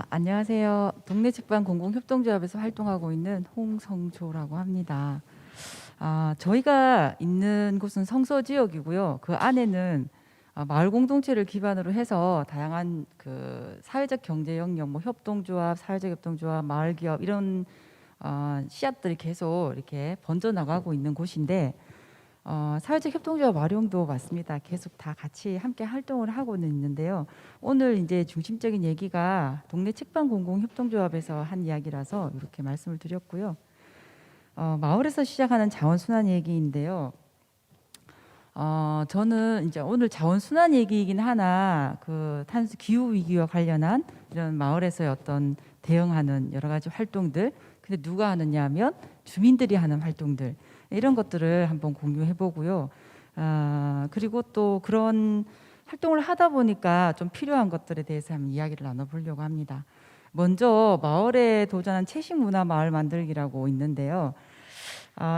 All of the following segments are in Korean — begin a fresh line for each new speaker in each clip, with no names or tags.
안녕하세요. 동네 책방 공공협동조합에서 활동하고 있는 홍성조라고 합니다. 저희가 있는 곳은 성서 지역이고요. 그 안에는 마을 공동체를 기반으로 해서 다양한 그 사회적 경제 영역, 뭐 협동조합, 사회적 협동조합, 마을 기업 이런 씨앗들이 계속 이렇게 번져 나가고 있는 곳인데, 사회적 협동조합 활용도 맞습니다. 계속 다 같이 함께 활동을 하고는 있는데요. 오늘 이제 중심적인 얘기가 동네 책방 공공협동조합에서 한 이야기라서 이렇게 말씀을 드렸고요. 마을에서 시작하는 자원순환 얘기인데요. 저는 이제 오늘 자원순환 얘기이긴 하나 그 탄소 기후 위기와 관련한 이런 마을에서의 어떤 대응하는 여러 가지 활동들, 근데 누가 하느냐 하면 주민들이 하는 활동들, 이런 것들을 한번 공유해 보고요. 그리고 또 그런 활동을 하다 보니까 좀 필요한 것들에 대해서 한번 이야기를 나눠보려고 합니다. 먼저 마을에 도전한 채식 문화 마을 만들기라고 있는데요.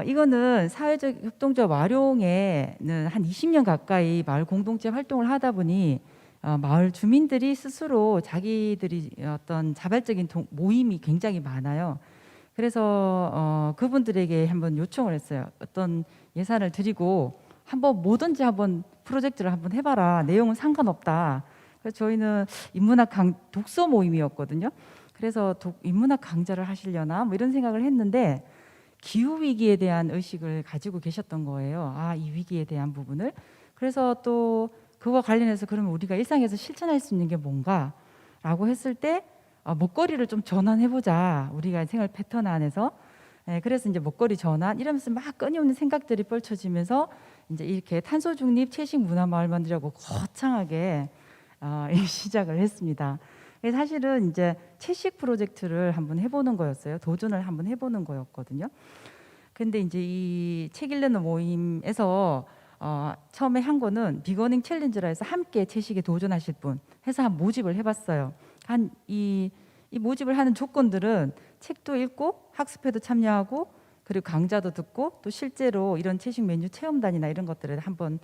이거는 사회적 협동조합 활용에는 한 20년 가까이 마을 공동체 활동을 하다 보니 마을 주민들이 스스로 자기들이 어떤 자발적인 모임이 굉장히 많아요. 그래서 그분들에게 한번 요청을 했어요. 어떤 예산을 드리고 한번 뭐든지 한번 프로젝트를 한번 해봐라. 내용은 상관없다. 그래서 저희는 인문학 독서 모임이었거든요. 그래서 인문학 강좌를 하시려나 뭐 이런 생각을 했는데 기후 위기에 대한 의식을 가지고 계셨던 거예요. 이 위기에 대한 부분을. 그래서 또 그와 관련해서 그러면 우리가 일상에서 실천할 수 있는 게 뭔가라고 했을 때 먹거리를 좀 전환해보자. 우리가 생활 패턴 안에서. 그래서 이제 먹거리 전환 이러면서 막 끊임없는 생각들이 펼쳐지면서 이제 이렇게 탄소 중립 채식 문화 마을 만들려고 거창하게 시작을 했습니다. 사실은 이제 채식 프로젝트를 한번 해보는 거였어요. 도전을 한번 해보는 거였거든요. 근데 이제 이 책 읽는 모임에서 처음에 한 거는 비거닝 챌린지라 해서 함께 채식에 도전하실 분 해서 한 모집을 해봤어요. 이 모집을 하는 조건들은 책도 읽고 학습회도 참여하고 그리고 강좌도 듣고 또 실제로 이런 채식 메뉴 체험단이나 이런 것들을 한번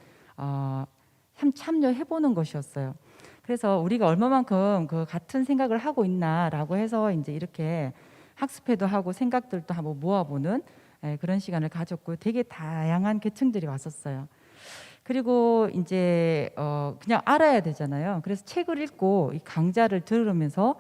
참여해보는 것이었어요. 그래서 우리가 얼마만큼 그 같은 생각을 하고 있나라고 해서 이제 이렇게 학습회도 하고 생각들도 한번 모아보는 그런 시간을 가졌고 되게 다양한 계층들이 왔었어요. 그리고 이제 그냥 알아야 되잖아요. 그래서 책을 읽고 이 강좌를 들으면서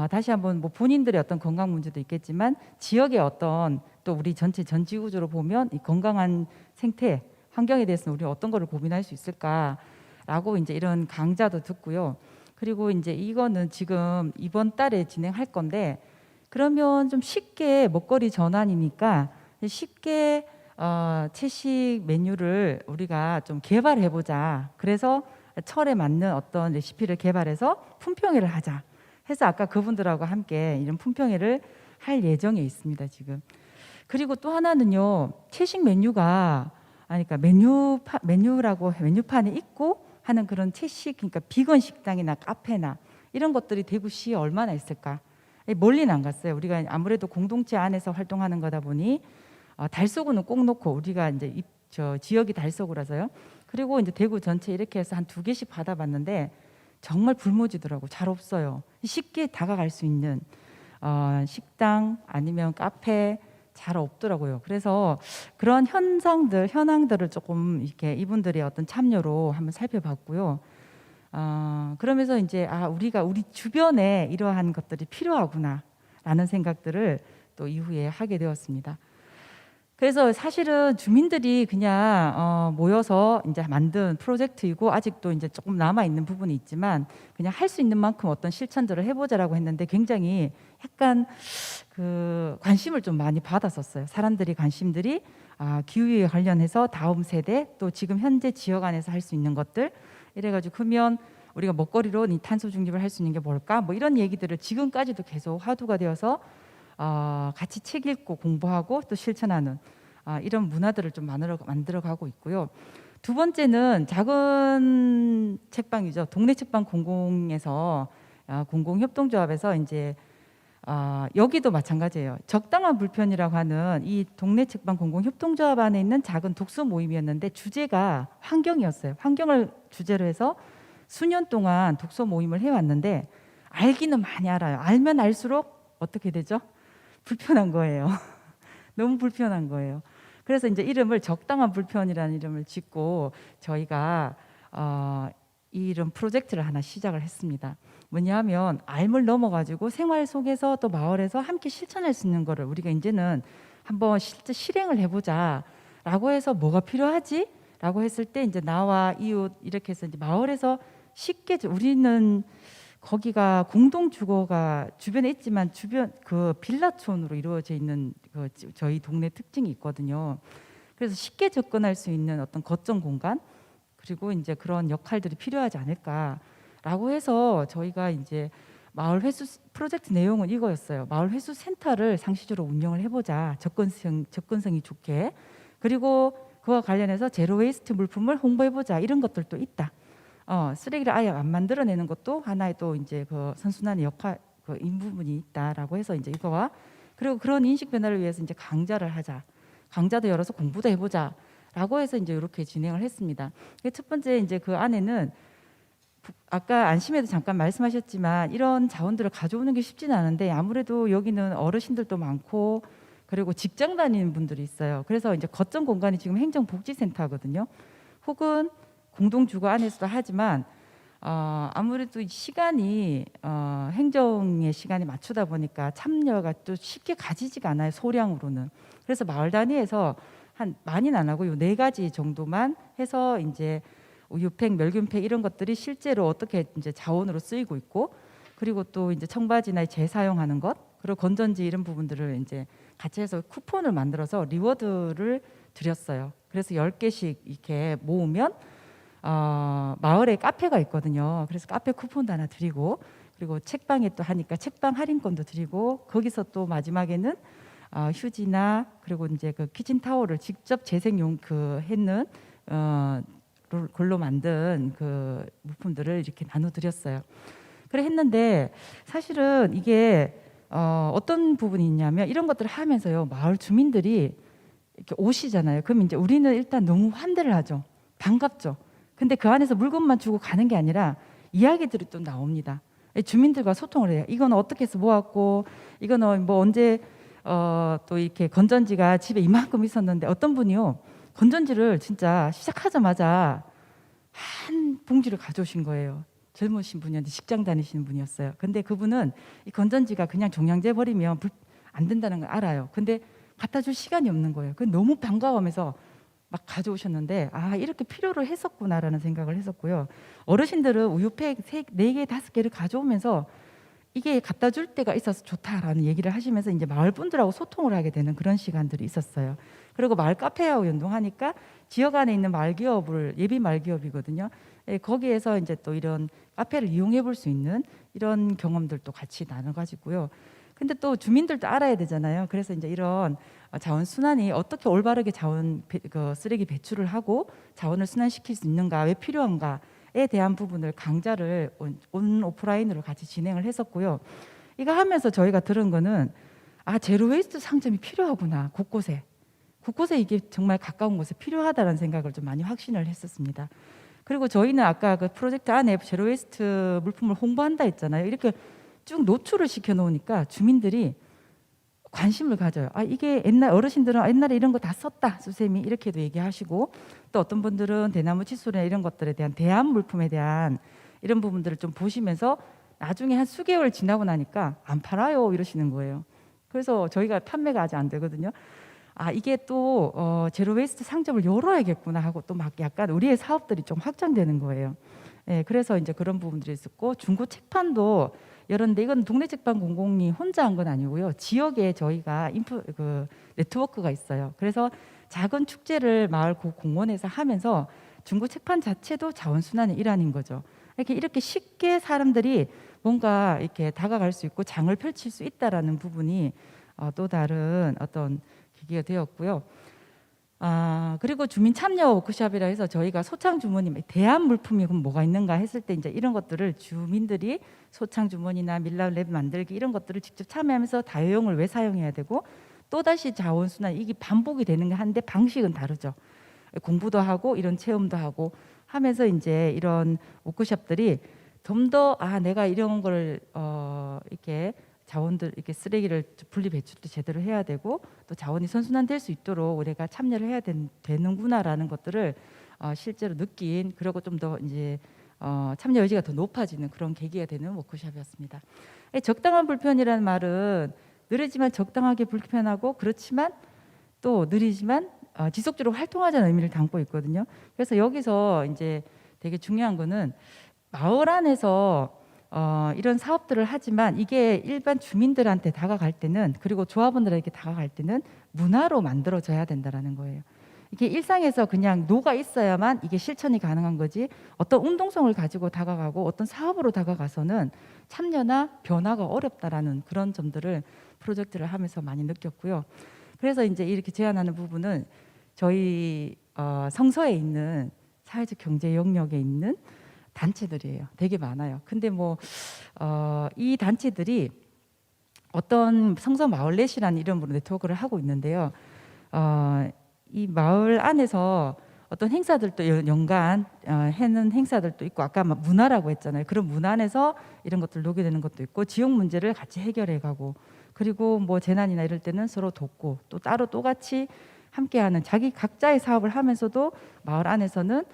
다시 한번 뭐 본인들의 어떤 건강 문제도 있겠지만 지역의 어떤 또 우리 전체 전 지구적으로 보면 이 건강한 생태 환경에 대해서는 우리 어떤 거를 고민할 수 있을까라고 이제 이런 강좌도 듣고요. 그리고 이제 이거는 지금 이번 달에 진행할 건데 그러면 좀 쉽게 먹거리 전환이니까 쉽게 채식 메뉴를 우리가 좀 개발해 보자. 그래서 철에 맞는 어떤 레시피를 개발해서 품평회를 하자 해서 아까 그분들하고 함께 이런 품평회를 할 예정에 있습니다 지금. 그리고 또 하나는요, 채식 메뉴가 그러니까 메뉴라고 메뉴판에 있고 하는 그런 채식, 그러니까 비건 식당이나 카페나 이런 것들이 대구시에 얼마나 있을까? 멀리는 안 갔어요. 우리가 아무래도 공동체 안에서 활동하는 거다 보니 달서구는 꼭 놓고 우리가 이제 저 지역이 달서구라서요. 그리고 이제 대구 전체 이렇게 해서 한 2개씩 받아봤는데 정말 굶어지더라고. 잘 없어요. 쉽게 다가갈 수 있는 식당 아니면 카페 잘 없더라고요. 그래서 그런 현황들을 조금 이렇게 이분들의 어떤 참여로 한번 살펴봤고요. 그러면서 이제 우리가 우리 주변에 이러한 것들이 필요하구나라는 생각들을 또 이후에 하게 되었습니다. 그래서 사실은 주민들이 그냥 모여서 이제 만든 프로젝트이고 아직도 이제 조금 남아 있는 부분이 있지만 그냥 할 수 있는 만큼 어떤 실천들을 해보자라고 했는데 굉장히 약간 그 관심을 좀 많이 받았었어요. 사람들이 관심들이 기후에 관련해서 다음 세대 또 지금 현재 지역 안에서 할 수 있는 것들 이래가지고 그러면 우리가 먹거리로 이 탄소 중립을 할 수 있는 게 뭘까? 뭐 이런 얘기들을 지금까지도 계속 화두가 되어서 같이 책 읽고 공부하고 또 실천하는 이런 문화들을 좀 만들어가고 있고요. 두 번째는 작은 책방이죠. 동네 책방 공공에서 공공협동조합에서 이제 여기도 마찬가지예요. 적당한 불편이라고 하는 이 동네 책방 공공협동조합 안에 있는 작은 독서 모임이었는데 주제가 환경이었어요. 환경을 주제로 해서 수년 동안 독서 모임을 해왔는데 알기는 많이 알아요. 알면 알수록 어떻게 되죠? 불편한 거예요. 너무 불편한 거예요. 그래서 이제 이름을 적당한 불편이라는 이름을 짓고 저희가 이 이름 프로젝트를 하나 시작을 했습니다. 뭐냐면 알물 넘어가지고 생활 속에서 또 마을에서 함께 실천할 수 있는 거를 우리가 이제는 한번 실제 실행을 해보자라고 해서 뭐가 필요하지? 라고 했을 때 이제 나와 이웃 이렇게 해서 이제 마을에서 쉽게 우리는 거기가 공동 주거가 주변에 있지만 주변 그 빌라촌으로 이루어져 있는 그 저희 동네 특징이 있거든요. 그래서 쉽게 접근할 수 있는 어떤 거점 공간 그리고 이제 그런 역할들이 필요하지 않을까라고 해서 저희가 이제 마을 회수 프로젝트 내용은 이거였어요. 마을 회수 센터를 상시적으로 운영을 해보자. 접근성이 좋게. 그리고 그와 관련해서 제로 웨이스트 물품을 홍보해보자. 이런 것들도 있다. 쓰레기를 아예 안 만들어내는 것도 하나의 또 이제 그 선순환의 역할 그 인부분이 있다라고 해서 이제 이거와 그리고 그런 인식 변화를 위해서 이제 강좌를 하자. 강좌도 열어서 공부도 해보자라고 해서 이제 이렇게 진행을 했습니다. 첫 번째 이제 그 안에는 아까 안심에도 잠깐 말씀하셨지만 이런 자원들을 가져오는 게 쉽지는 않은데 아무래도 여기는 어르신들도 많고 그리고 직장 다니는 분들이 있어요. 그래서 이제 거점 공간이 지금 행정복지센터거든요. 혹은 공동주거 안에서도 하지만 아무래도 시간이 행정의 시간에 맞추다 보니까 참여가 또 쉽게 가지지가 않아요. 소량으로는. 그래서 마을 단위에서 한 많이는 안 하고 요 4가지 정도만 해서 이제 우유팩, 멸균팩 이런 것들이 실제로 어떻게 이제 자원으로 쓰이고 있고 그리고 또 이제 청바지나 재사용하는 것 그리고 건전지 이런 부분들을 이제 같이 해서 쿠폰을 만들어서 리워드를 드렸어요. 그래서 10개씩 이렇게 모으면 마을에 카페가 있거든요. 그래서 카페 쿠폰도 하나 드리고 그리고 책방에 또 하니까 책방 할인권도 드리고 거기서 또 마지막에는 휴지나 그리고 이제 그 키친타올을 직접 재생용 그 했는 걸로 만든 그 물품들을 이렇게 나눠드렸어요. 그래 했는데 사실은 이게 어떤 부분이 있냐면 이런 것들을 하면서요 마을 주민들이 이렇게 오시잖아요. 그럼 이제 우리는 일단 너무 환대를 하죠. 반갑죠. 근데 그 안에서 물건만 주고 가는 게 아니라 이야기들이 또 나옵니다. 주민들과 소통을 해요. 이건 어떻게 해서 모았고 이거는 뭐 언제 또 이렇게 건전지가 집에 이만큼 있었는데 어떤 분이요 건전지를 진짜 시작하자마자 한 봉지를 가져오신 거예요. 젊으신 분이었는데 직장 다니시는 분이었어요. 근데 그분은 이 건전지가 그냥 종량제 버리면 안 된다는 걸 알아요. 근데 갖다 줄 시간이 없는 거예요. 그 너무 반가워하면서 막 가져오셨는데 이렇게 필요로 했었구나라는 생각을 했었고요. 어르신들은 우유팩 4개, 5개를 가져오면서 이게 갖다 줄 때가 있어서 좋다라는 얘기를 하시면서 이제 마을 분들하고 소통을 하게 되는 그런 시간들이 있었어요. 그리고 마을 카페하고 연동하니까 지역 안에 있는 마을 기업을 예비 마을 기업이거든요. 거기에서 이제 또 이런 카페를 이용해 볼 수 있는 이런 경험들도 같이 나눠가지고요. 근데 또 주민들도 알아야 되잖아요. 그래서 이제 이런 자원 순환이 어떻게 올바르게 쓰레기 배출을 하고 자원을 순환시킬 수 있는가, 왜 필요한가에 대한 부분을 강좌를 온 오프라인으로 같이 진행을 했었고요. 이거 하면서 저희가 들은 거는 제로 웨이스트 상점이 필요하구나. 곳곳에 이게 정말 가까운 곳에 필요하다는 생각을 좀 많이 확신을 했었습니다. 그리고 저희는 아까 그 프로젝트 안에 제로 웨이스트 물품을 홍보한다 했잖아요. 이렇게 쭉 노출을 시켜 놓으니까 주민들이 관심을 가져요. 이게 어르신들은 옛날에 이런 거 다 썼다 수세미 이렇게도 얘기하시고 또 어떤 분들은 대나무 칫솔이나 이런 것들에 대한 대안 물품에 대한 이런 부분들을 좀 보시면서 나중에 한 수개월 지나고 나니까 안 팔아요 이러시는 거예요. 그래서 저희가 판매가 아직 안 되거든요. 이게 또 제로 웨이스트 상점을 열어야겠구나 하고 또 막 약간 우리의 사업들이 좀 확장되는 거예요. 그래서 이제 그런 부분들이 있었고 중고 책판도 열었는데 이건 동네 책방 공공이 혼자 한 건 아니고요. 지역에 저희가 네트워크가 있어요. 그래서 작은 축제를 마을 공원에서 하면서 중고 책판 자체도 자원순환의 일환인 거죠. 이렇게 쉽게 사람들이 뭔가 이렇게 다가갈 수 있고 장을 펼칠 수 있다라는 부분이 또 다른 어떤 계기가 되었고요. 그리고 주민 참여 워크숍이라 해서 저희가 소창 주머니 대안 물품이 그럼 뭐가 있는가 했을 때 이제 이런 것들을 주민들이 소창 주머니나 밀랍 만들기 이런 것들을 직접 참여하면서 다회용을 왜 사용해야 되고 또다시 자원순환 이게 반복이 되는 게 한데 방식은 다르죠. 공부도 하고 이런 체험도 하고 하면서 이제 이런 워크숍들이 좀 더 내가 이런 걸 이렇게 자원들 이렇게 쓰레기를 분리 배출도 제대로 해야 되고 또 자원이 선순환될 수 있도록 우리가 참여를 해야 되는구나라는 것들을 실제로 느낀 그리고 좀 더 이제 참여 의지가 더 높아지는 그런 계기가 되는 워크숍이었습니다. 적당한 불편이라는 말은 느리지만 적당하게 불편하고 그렇지만 또 느리지만 지속적으로 활동하자는 의미를 담고 있거든요. 그래서 여기서 이제 되게 중요한 거는 마을 안에서 이런 사업들을 하지만 이게 일반 주민들한테 다가갈 때는 그리고 조합원들에게 다가갈 때는 문화로 만들어져야 된다라는 거예요. 이게 일상에서 그냥 녹아 있어야만 이게 실천이 가능한 거지 어떤 운동성을 가지고 다가가고 어떤 사업으로 다가가서는 참여나 변화가 어렵다라는 그런 점들을 프로젝트를 하면서 많이 느꼈고요. 그래서 이제 이렇게 제안하는 부분은 저희 성서에 있는 사회적 경제 영역에 있는 단체들이에요. 되게 많아요. 근데 이 단체들이 어떤 성서 마을넷이라는 이름으로 네트워크를 하고 있는데요. 이 마을 안에서 어떤 행사들도 연간 해는 행사들도 있고 아까 문화라고 했잖아요. 그런 문화 안에서 이런 것들 녹게 되는 것도 있고 지역 문제를 같이 해결해 가고 그리고 재난이나 이럴 때는 서로 돕고 또 따로 또 같이 함께하는 자기 각자의 사업을 하면서도 마을 안에서는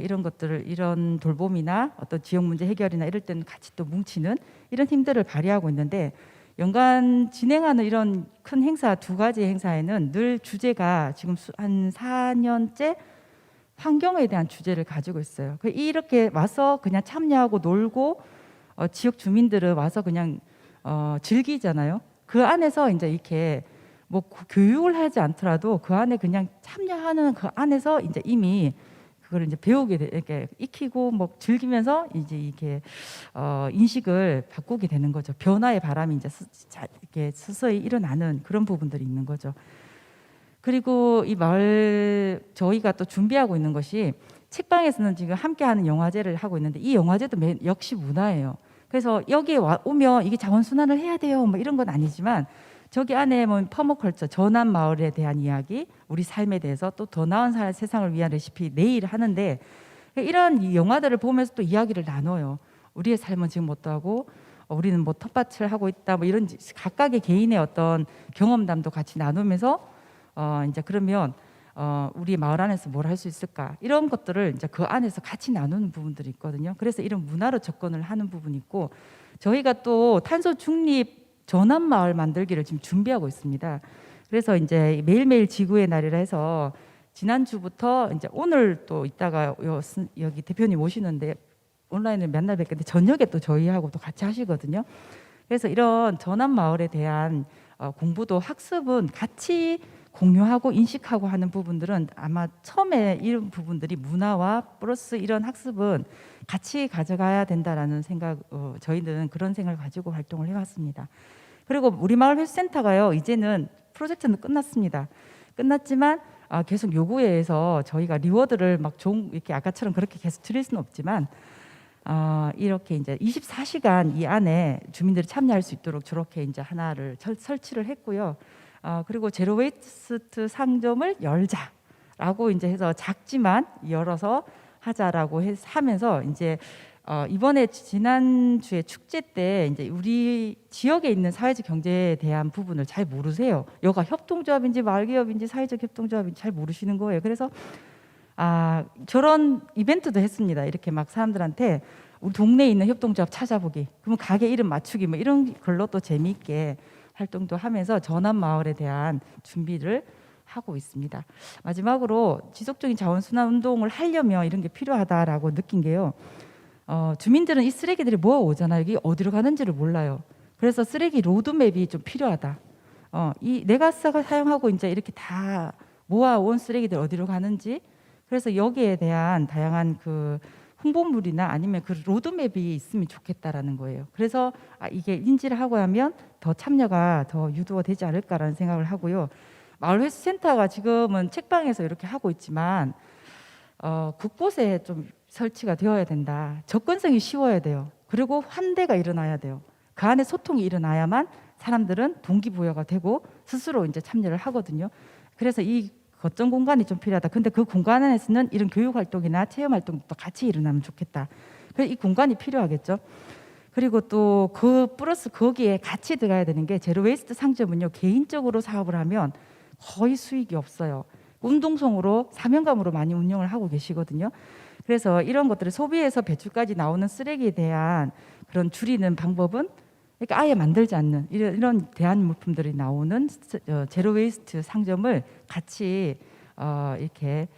이런 것들을 이런 돌봄이나 어떤 지역 문제 해결이나 이럴 때는 같이 또 뭉치는 이런 힘들을 발휘하고 있는데 연간 진행하는 이런 큰 행사 두 가지 행사에는 늘 주제가 지금 한 4년째 환경에 대한 주제를 가지고 있어요. 이렇게 와서 그냥 참여하고 놀고 지역 주민들은 와서 그냥 즐기잖아요. 그 안에서 이제 이렇게 교육을 하지 않더라도 그 안에 그냥 참여하는 그 안에서 이제 이미 그걸 이제 배우게 이렇게 익히고 즐기면서 이제 이렇게 인식을 바꾸게 되는 거죠. 변화의 바람이 이제 이렇게 서서히 일어나는 그런 부분들이 있는 거죠. 그리고 이 마을 저희가 또 준비하고 있는 것이 책방에서는 지금 함께하는 영화제를 하고 있는데 이 영화제도 역시 문화예요. 그래서 여기에 오면 이게 자원순환을 해야 돼요. 이런 건 아니지만 저기 안에 퍼머컬처 전환 마을에 대한 이야기, 우리 삶에 대해서 또 더 나은 세상을 위한 레시피 내일 하는데 이런 이 영화들을 보면서 또 이야기를 나눠요. 우리의 삶은 지금 어떠하고 우리는 텃밭을 하고 있다 이런 각각의 개인의 어떤 경험담도 같이 나누면서 이제 그러면 우리 마을 안에서 뭘 할 수 있을까 이런 것들을 이제 그 안에서 같이 나누는 부분들이 있거든요. 그래서 이런 문화로 접근을 하는 부분이 있고 저희가 또 탄소 중립 전환 마을 만들기를 지금 준비하고 있습니다. 그래서 이제 매일매일 지구의 날이라 해서 지난주부터 이제 오늘 또 이따가 여기 대표님 오시는데 온라인을 맨날 뵙겠는데 저녁에 또 저희하고 또 같이 하시거든요. 그래서 이런 전환 마을에 대한 공부도 학습은 같이 공유하고 인식하고 하는 부분들은 아마 처음에 이런 부분들이 문화와 플러스 이런 학습은 같이 가져가야 된다라는 생각 저희는 그런 생각을 가지고 활동을 해왔습니다. 그리고 우리 마을 회수센터가요 이제는 프로젝트는 끝났습니다. 끝났지만 계속 요구에 의해서 저희가 리워드를 이렇게 아까처럼 그렇게 계속 드릴 수는 없지만 이렇게 이제 24시간 이 안에 주민들이 참여할 수 있도록 저렇게 이제 하나를 설치를 했고요. 그리고 제로 웨이스트 상점을 열자라고 이제 해서 작지만 열어서 하자라고 하면서 이제 이번에 지난주에 축제 때 이제 우리 지역에 있는 사회적 경제에 대한 부분을 잘 모르세요. 여가 협동조합인지 마을기업인지 사회적 협동조합인지 잘 모르시는 거예요. 그래서 저런 이벤트도 했습니다. 이렇게 사람들한테 우리 동네에 있는 협동조합 찾아보기, 그러면 가게 이름 맞추기 이런 걸로 또 재미있게 활동도 하면서 전환 마을에 대한 준비를 하고 있습니다. 마지막으로 지속적인 자원순환 운동을 하려면 이런 게 필요하다라고 느낀 게요. 주민들은 이 쓰레기들이 모아오잖아요. 이게 어디로 가는지를 몰라요. 그래서 쓰레기 로드맵이 좀 필요하다. 내가 사용하고 이제 이렇게 다 모아온 쓰레기들 어디로 가는지, 그래서 여기에 대한 다양한 그 홍보물이나 아니면 그 로드맵이 있으면 좋겠다라는 거예요. 그래서 이게 인지를 하고 하면 더 참여가 더 유도가 되지 않을까라는 생각을 하고요. 마을회수센터가 지금은 책방에서 이렇게 하고 있지만 곳곳에 좀 설치가 되어야 된다. 접근성이 쉬워야 돼요. 그리고 환대가 일어나야 돼요. 그 안에 소통이 일어나야만 사람들은 동기부여가 되고 스스로 이제 참여를 하거든요. 그래서 이 거점 공간이 좀 필요하다. 근데 그 공간 안에서는 이런 교육 활동이나 체험 활동도 같이 일어나면 좋겠다. 그래서 이 공간이 필요하겠죠. 그리고 또 그 플러스 거기에 같이 들어가야 되는 게 제로 웨이스트 상점은요, 개인적으로 사업을 하면 거의 수익이 없어요. 운동성으로 사명감으로 많이 운영을 하고 계시거든요. 그래서 이런 것들을 소비에서 배출까지 나오는 쓰레기에 대한 그런 줄이는 방법은 그러니까 아예 만들지 않는 이런 대안 물품들이 나오는 제로 웨이스트 상점을 같이 이렇게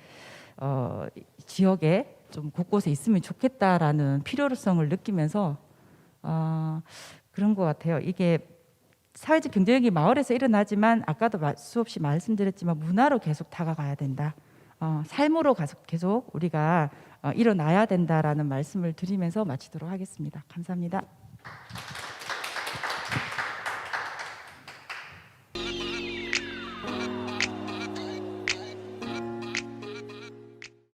지역에 좀 곳곳에 있으면 좋겠다라는 필요성을 느끼면서 그런 것 같아요. 이게 사회적 경제력이 마을에서 일어나지만 아까도 수없이 말씀드렸지만 문화로 계속 다가가야 된다. 삶으로 계속 우리가 일어나야 된다라는 말씀을 드리면서 마치도록 하겠습니다. 감사합니다.